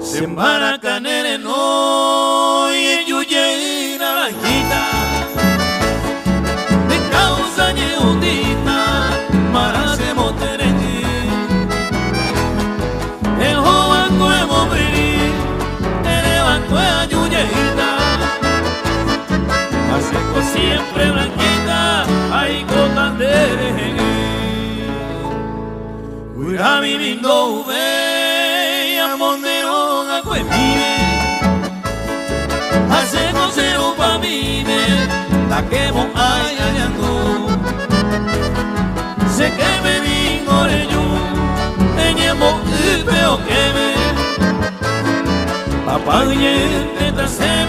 se embaracanere no y en yuyera bajita de causa ñeundita mara se motereni el joven nuevo vení el banco de yuyera seco siempre blanquita hay gotas de reggae. Cuida mi lindo bella monderón a cuemine hace cosero pa' mine la que mo ay ayando se que me digo de yo teñemo y peo que me papá y te trasero